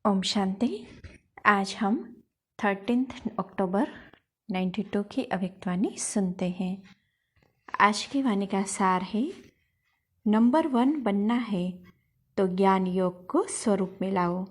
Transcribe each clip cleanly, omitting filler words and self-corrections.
ओम शांति। आज हम 13 अक्टूबर 92 की अव्यक्तवाणी सुनते हैं। आज की वाणी का सार है, नंबर 1 बनना है तो ज्ञान योग को स्वरूप में लाओ।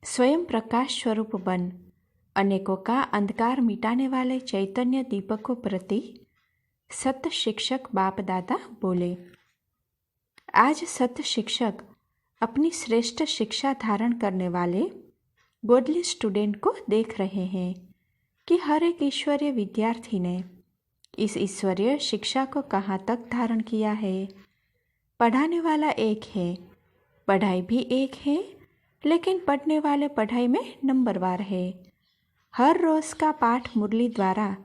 स्वयं प्रकाश स्वरूप बन अनेकों का अंधकार मिटाने वाले चैतन्य दीपकों प्रति सत्य शिक्षक बाप दादा बोले। आज सत्य शिक्षक अपनी श्रेष्ठ शिक्षा धारण करने वाले गोडली स्टूडेंट को देख रहे हैं कि हर एक ईश्वरीय विद्यार्थी ने इस ईश्वरीय शिक्षा को कहाँ तक धारण किया है। पढ़ाने वाला एक है, पढ़ाई भी एक है, लेकिन पढ़ने वाले पढ़ाई में नंबरवार है। हर रोज का पाठ मुरली द्वारा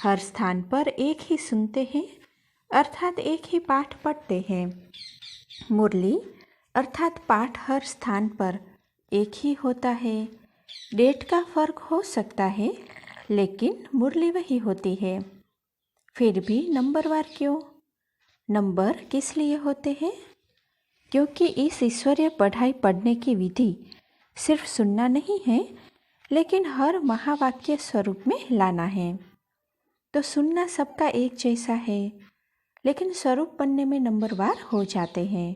हर स्थान पर एक ही सुनते हैं, अर्थात एक ही पाठ पढ़ते हैं। मुरली अर्थात पाठ हर स्थान पर एक ही होता है। डेट का फर्क हो सकता है, लेकिन मुरली वही होती है। फिर भी नंबरवार क्यों? नंबर किस लिए होते हैं? क्योंकि इस ईश्वरीय पढ़ाई पढ़ने की विधि सिर्फ सुनना नहीं है, लेकिन हर महावाक्य स्वरूप में लाना है। तो सुनना सबका एक जैसा है, लेकिन स्वरूप बनने में नंबरवार हो जाते हैं।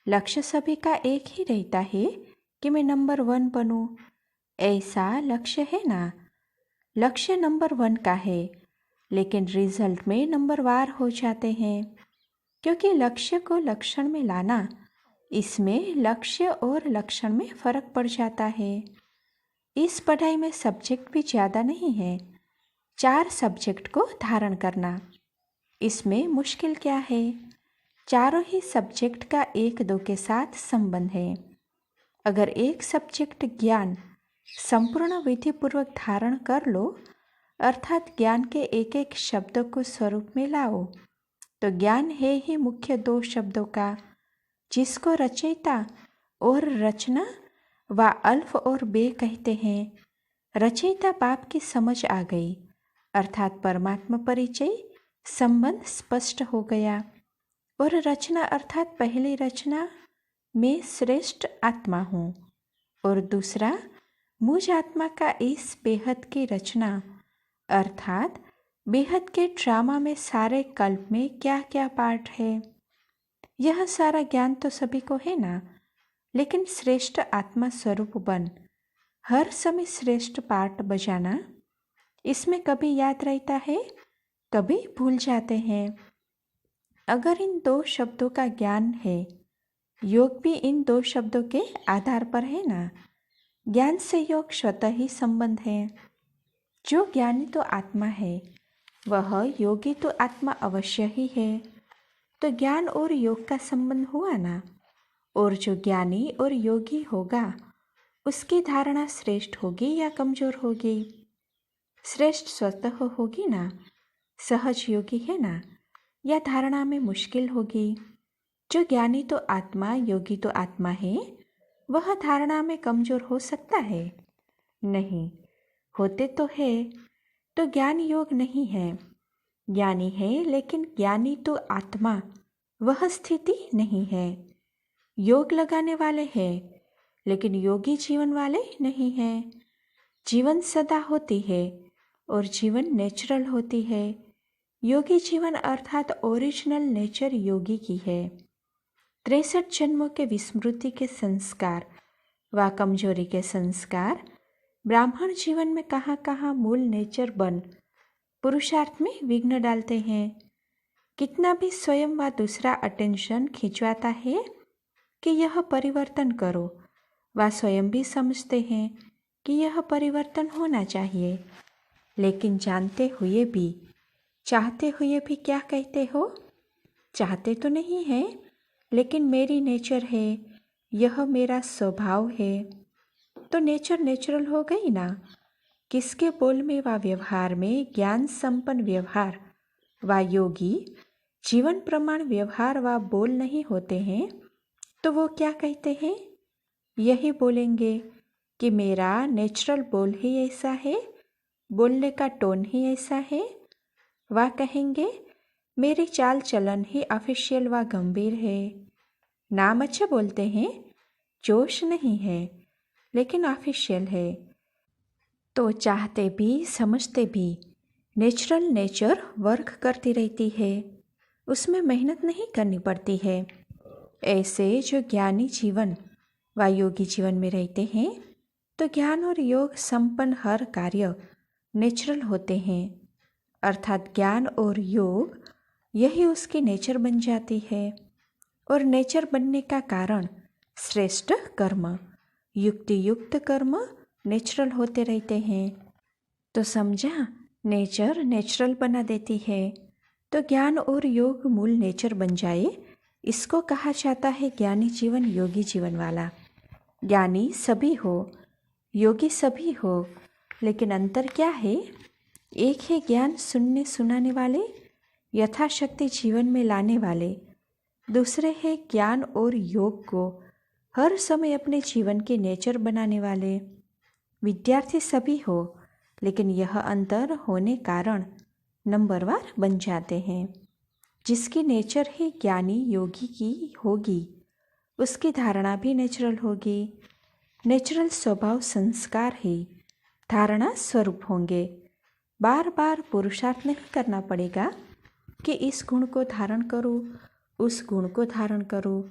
लक्ष्य सभी का एक ही रहता है कि मैं नंबर 1 बनूं, ऐसा लक्ष्य है ना। लक्ष्य नंबर 1 का है, लेकिन रिजल्ट में नंबरवार हो जाते हैं, क्योंकि लक्ष्य को लक्षण में लाना, इसमें लक्ष्य और लक्षण में फर्क पड़ जाता है। इस पढ़ाई में सब्जेक्ट भी ज़्यादा नहीं है, 4 सब्जेक्ट को धारण करना। इसमें मुश्किल क्या है? चारों ही सब्जेक्ट का एक दो के साथ संबंध है। अगर एक सब्जेक्ट ज्ञान संपूर्ण विधिपूर्वक धारण कर लो, अर्थात ज्ञान के एक एक शब्दों को स्वरूप में लाओ, तो ज्ञान है ही मुख्य 2 शब्दों का, जिसको रचयिता और रचना व अल्फ और बे कहते हैं। रचयिता बाप की समझ आ गई, अर्थात परमात्मा परिचय संबंध स्पष्ट हो गया। और रचना अर्थात पहली रचना मैं श्रेष्ठ आत्मा हूँ, और दूसरा मुझ आत्मा का इस बेहद की रचना, अर्थात बेहद के ड्रामा में सारे कल्प में क्या क्या पार्ट है। यह सारा ज्ञान तो सभी को है ना, लेकिन श्रेष्ठ आत्मा स्वरूप बन हर समय श्रेष्ठ पार्ट बजाना, इसमें कभी याद रहता है, कभी भूल जाते हैं। अगर इन 2 शब्दों का ज्ञान है, योग भी इन 2 शब्दों के आधार पर है ना। ज्ञान से योग स्वतः ही संबंध है। जो ज्ञानी तो आत्मा है, वह योगी तो आत्मा अवश्य ही है। तो ज्ञान और योग का संबंध हुआ ना। और जो ज्ञानी और योगी होगा, उसकी धारणा श्रेष्ठ होगी या कमजोर होगी? श्रेष्ठ स्वतः होगी ना, सहज योगी है ना, या धारणा में मुश्किल होगी? जो ज्ञानी तो आत्मा, योगी तो आत्मा है, वह धारणा में कमजोर हो सकता है? नहीं, होते तो है। तो ज्ञान योग नहीं है, ज्ञानी है, लेकिन ज्ञानी तो आत्मा, वह स्थिति नहीं है। योग लगाने वाले हैं, लेकिन योगी जीवन वाले नहीं हैं। जीवन सदा होती है और जीवन नेचुरल होती है। योगी जीवन अर्थात ओरिजिनल नेचर योगी की है। 63 जन्मों के विस्मृति के संस्कार व कमजोरी के संस्कार ब्राह्मण जीवन में कहाँ कहाँ मूल नेचर बन पुरुषार्थ में विघ्न डालते हैं। कितना भी स्वयं व दूसरा अटेंशन खिंचवाता है कि यह परिवर्तन करो, व स्वयं भी समझते हैं कि यह परिवर्तन होना चाहिए, लेकिन जानते हुए भी, चाहते हुए भी क्या कहते हो? चाहते तो नहीं है, लेकिन मेरी नेचर है, यह मेरा स्वभाव है। तो नेचर नेचुरल हो गई ना। किसके बोल में व व्यवहार में ज्ञान संपन्न व्यवहार व योगी जीवन प्रमाण व्यवहार व बोल नहीं होते हैं, तो वो क्या कहते हैं? यही बोलेंगे कि मेरा नेचुरल बोल ही ऐसा है, बोलने का टोन ही ऐसा है। वह कहेंगे मेरी चाल चलन ही ऑफिशियल व गंभीर है। नाम अच्छे बोलते हैं, जोश नहीं है, लेकिन ऑफिशियल है। तो चाहते भी समझते भी नेचुरल नेचर वर्क करती रहती है, उसमें मेहनत नहीं करनी पड़ती है। ऐसे जो ज्ञानी जीवन व योगी जीवन में रहते हैं तो ज्ञान और योग संपन्न हर कार्य नेचुरल होते हैं, अर्थात ज्ञान और योग यही उसकी नेचर बन जाती है। और नेचर बनने का कारण श्रेष्ठ कर्म, युक्ति युक्त कर्म नेचुरल होते रहते हैं। तो समझा, नेचर नेचुरल बना देती है। तो ज्ञान और योग मूल नेचर बन जाए, इसको कहा जाता है ज्ञानी जीवन, योगी जीवन वाला। ज्ञानी सभी हो, योगी सभी हो, लेकिन अंतर क्या है? एक है ज्ञान सुनने सुनाने वाले, यथाशक्ति जीवन में लाने वाले। दूसरे है ज्ञान और योग को हर समय अपने जीवन के नेचर बनाने वाले। विद्यार्थी सभी हो, लेकिन यह अंतर होने कारण नंबरवार बन जाते हैं। जिसकी नेचर ही ज्ञानी योगी की होगी, उसकी धारणा भी नेचुरल होगी। नेचुरल स्वभाव संस्कार ही धारणा स्वरूप होंगे। बार बार पुरुषार्थ नहीं करना पड़ेगा कि इस गुण को धारण करो, उस गुण को धारण करो,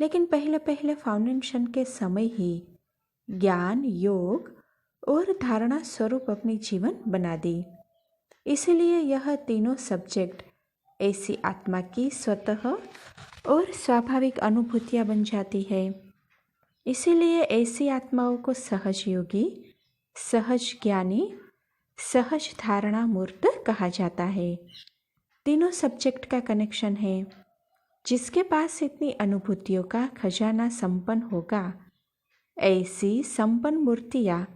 लेकिन पहले पहले फाउंडेशन के समय ही ज्ञान, योग और धारणा स्वरूप अपनी जीवन बना दी। इसलिए यह तीनों सब्जेक्ट ऐसी आत्मा की स्वतः और स्वाभाविक अनुभूतियाँ बन जाती है। इसीलिए ऐसी आत्माओं को सहज योगी, सहज ज्ञानी, सहज धारणा मूर्त कहा जाता है। तीनों सब्जेक्ट का कनेक्शन है। जिसके पास इतनी अनुभूतियों का खजाना संपन्न होगा, ऐसी संपन्न मूर्तियाँ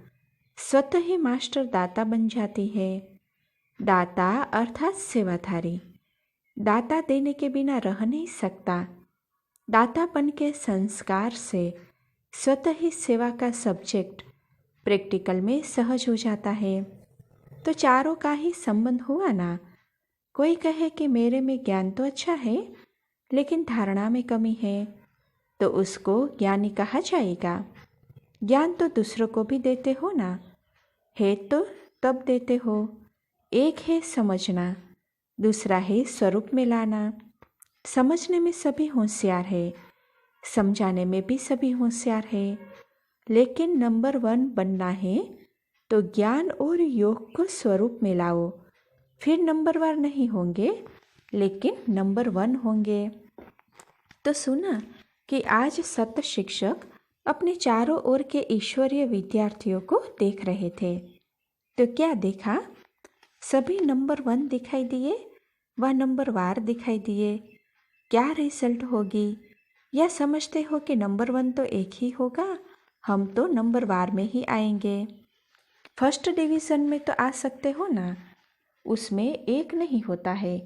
स्वतः ही मास्टर दाता बन जाती है। दाता अर्थात सेवाधारी। दाता देने के बिना रह नहीं सकता। दातापन के संस्कार से स्वतः ही सेवा का सब्जेक्ट प्रैक्टिकल में सहज हो जाता है। तो चारों का ही संबंध हुआ ना। कोई कहे कि मेरे में ज्ञान तो अच्छा है, लेकिन धारणा में कमी है, तो उसको ज्ञानी कहा जाएगा। ज्ञान तो दूसरों को भी देते हो ना, है तो तब देते हो। एक है समझना, दूसरा है स्वरूप में लाना। समझने में सभी होशियार है, समझाने में भी सभी होशियार है, लेकिन नंबर 1 बनना है तो ज्ञान और योग को स्वरूप में लाओ। फिर नंबरवार नहीं होंगे, लेकिन नंबर 1 होंगे। तो सुना कि आज सत्य शिक्षक अपने चारों ओर के ईश्वरीय विद्यार्थियों को देख रहे थे। तो क्या देखा? सभी नंबर 1 दिखाई दिए व नंबरवार दिखाई दिए। क्या रिजल्ट होगी? या समझते हो कि नंबर 1 तो एक ही होगा, हम तो नंबरवार में ही आएंगे। फर्स्ट डिवीज़न में तो आ सकते हो ना, उसमें एक नहीं होता है।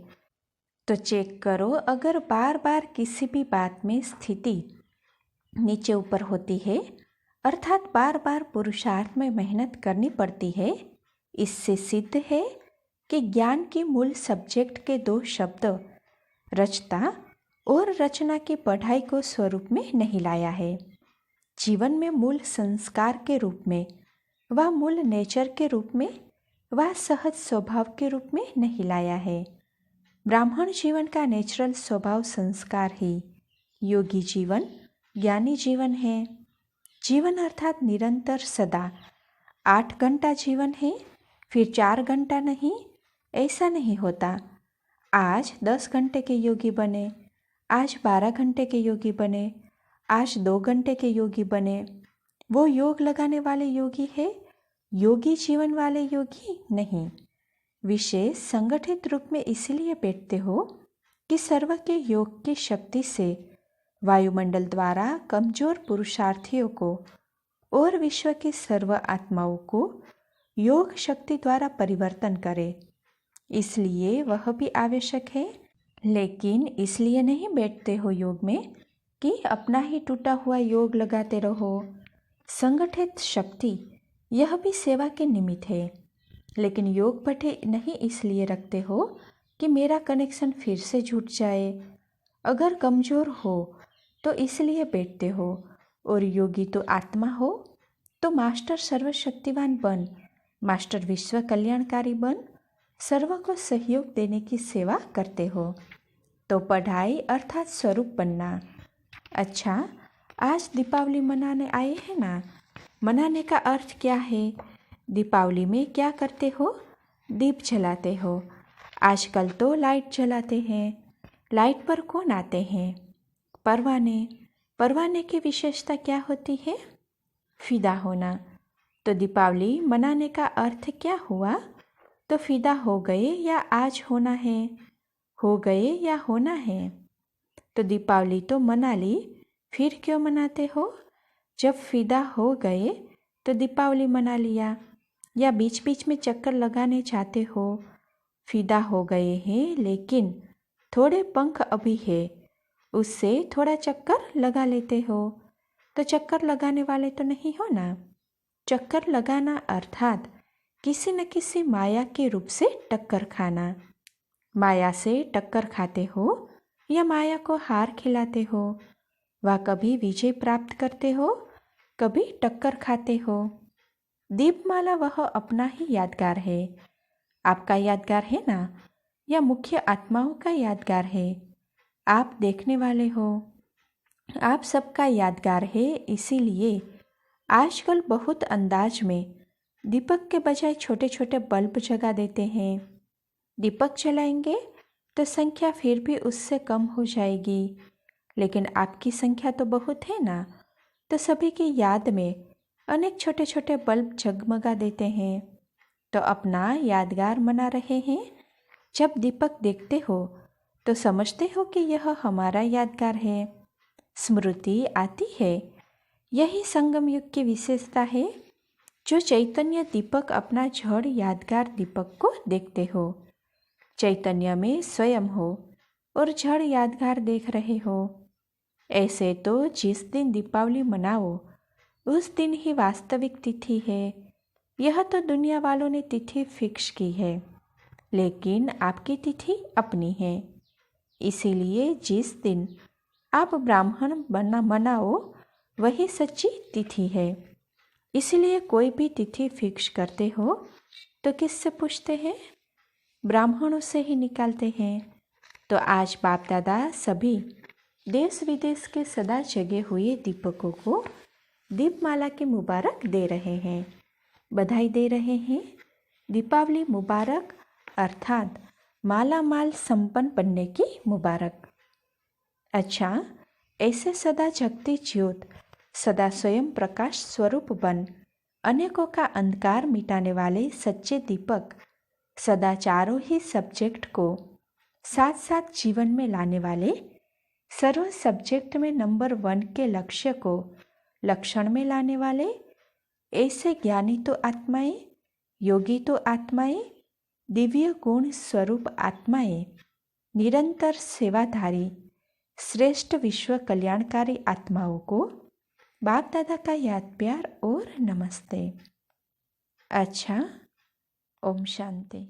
तो चेक करो, अगर बार बार किसी भी बात में स्थिति नीचे ऊपर होती है, अर्थात बार बार पुरुषार्थ में मेहनत करनी पड़ती है, इससे सिद्ध है कि ज्ञान की मूल सब्जेक्ट के 2 शब्द रचता और रचना की पढ़ाई को स्वरूप में नहीं लाया है। जीवन में मूल संस्कार के रूप में व मूल नेचर के रूप में व सहज स्वभाव के रूप में नहीं लाया है। ब्राह्मण जीवन का नेचुरल स्वभाव संस्कार ही योगी जीवन, ज्ञानी जीवन है। जीवन अर्थात निरंतर सदा 8 घंटा जीवन है, फिर 4 घंटा नहीं, ऐसा नहीं होता। आज 10 घंटे के योगी बने, आज 12 घंटे के योगी बने, आज 2 घंटे के योगी बने, वो योग लगाने वाले योगी है, योगी जीवन वाले योगी नहीं। विशेष संगठित रूप में इसलिए बैठते हो कि सर्व के योग की शक्ति से वायुमंडल द्वारा कमजोर पुरुषार्थियों को और विश्व की सर्व आत्माओं को योग शक्ति द्वारा परिवर्तन करे, इसलिए वह भी आवश्यक है। लेकिन इसलिए नहीं बैठते हो योग में कि अपना ही टूटा हुआ योग लगाते रहो। संगठित शक्ति यह भी सेवा के निमित्त है, लेकिन योग पठे नहीं इसलिए रखते हो कि मेरा कनेक्शन फिर से जुट जाए। अगर कमज़ोर हो तो इसलिए बैठते हो, और योगी तो आत्मा हो, तो मास्टर सर्वशक्तिवान बन, मास्टर विश्व कल्याणकारी बन, सर्व को सहयोग देने की सेवा करते हो। तो पढ़ाई अर्थात स्वरूप बनना। अच्छा, आज दीपावली मनाने आए हैं ना। मनाने का अर्थ क्या है? दीपावली में क्या करते हो? दीप जलाते हो। आजकल तो लाइट जलाते हैं। लाइट पर कौन आते हैं? परवाने। परवाने की विशेषता क्या होती है? फिदा होना। तो दीपावली मनाने का अर्थ क्या हुआ? तो फिदा हो गए या आज होना है? हो गए या होना है? तो दीपावली तो मना ली, फिर क्यों मनाते हो? जब फिदा हो गए तो दीपावली मना लिया, या बीच बीच में चक्कर लगाने जाते हो। फिदा हो गए हैं लेकिन थोड़े पंख अभी है, उससे थोड़ा चक्कर लगा लेते हो। तो चक्कर लगाने वाले तो नहीं हो ना। चक्कर लगाना अर्थात किसी न किसी माया के रूप से टक्कर खाना। माया से टक्कर खाते हो या माया को हार खिलाते हो, व कभी विजय प्राप्त करते हो, कभी टक्कर खाते हो। दीपमाला वह अपना ही यादगार है। आपका यादगार है ना, या मुख्य आत्माओं का यादगार है? आप देखने वाले हो, आप सबका यादगार है। इसीलिए आजकल बहुत अंदाज में दीपक के बजाय छोटे छोटे बल्ब जगा देते हैं। दीपक जलाएंगे तो संख्या फिर भी उससे कम हो जाएगी, लेकिन आपकी संख्या तो बहुत है ना, तो सभी की याद में अनेक छोटे छोटे बल्ब जगमगा देते हैं। तो अपना यादगार मना रहे हैं। जब दीपक देखते हो तो समझते हो कि यह हमारा यादगार है। स्मृति आती है। यही संगम युग की विशेषता है। जो चैतन्य दीपक अपना जड़ यादगार दीपक को देखते हो, चैतन्य में स्वयं हो और जड़ यादगार देख रहे हो। ऐसे तो जिस दिन दीपावली मनाओ उस दिन ही वास्तविक तिथि है। यह तो दुनिया वालों ने तिथि फिक्स की है, लेकिन आपकी तिथि अपनी है। इसीलिए जिस दिन आप ब्राह्मण मनाओ वही सच्ची तिथि है। इसलिए कोई भी तिथि फिक्स करते हो तो किससे पूछते हैं? ब्राह्मणों से ही निकालते हैं। तो आज बाप दादा सभी देश विदेश के सदा जगे हुए दीपकों को दीपमाला की मुबारक दे रहे हैं, बधाई दे रहे हैं। दीपावली मुबारक अर्थात माला माल संपन्न बनने की मुबारक। अच्छा, ऐसे सदा जगती ज्योत, सदा स्वयं प्रकाश स्वरूप बन, अनेकों का अंधकार मिटाने वाले सच्चे दीपक, सदा चारों ही सब्जेक्ट को साथ साथ जीवन में लाने वाले, सर्व सब्जेक्ट में नंबर 1 के लक्ष्य को लक्षण में लाने वाले, ऐसे ज्ञानी तो आत्माएं, योगी तो आत्माएं, दिव्य गुण स्वरूप आत्माएं, निरंतर सेवाधारी श्रेष्ठ विश्व कल्याणकारी आत्माओं को बाप दादा का याद प्यार और नमस्ते। अच्छा, ओम शांति।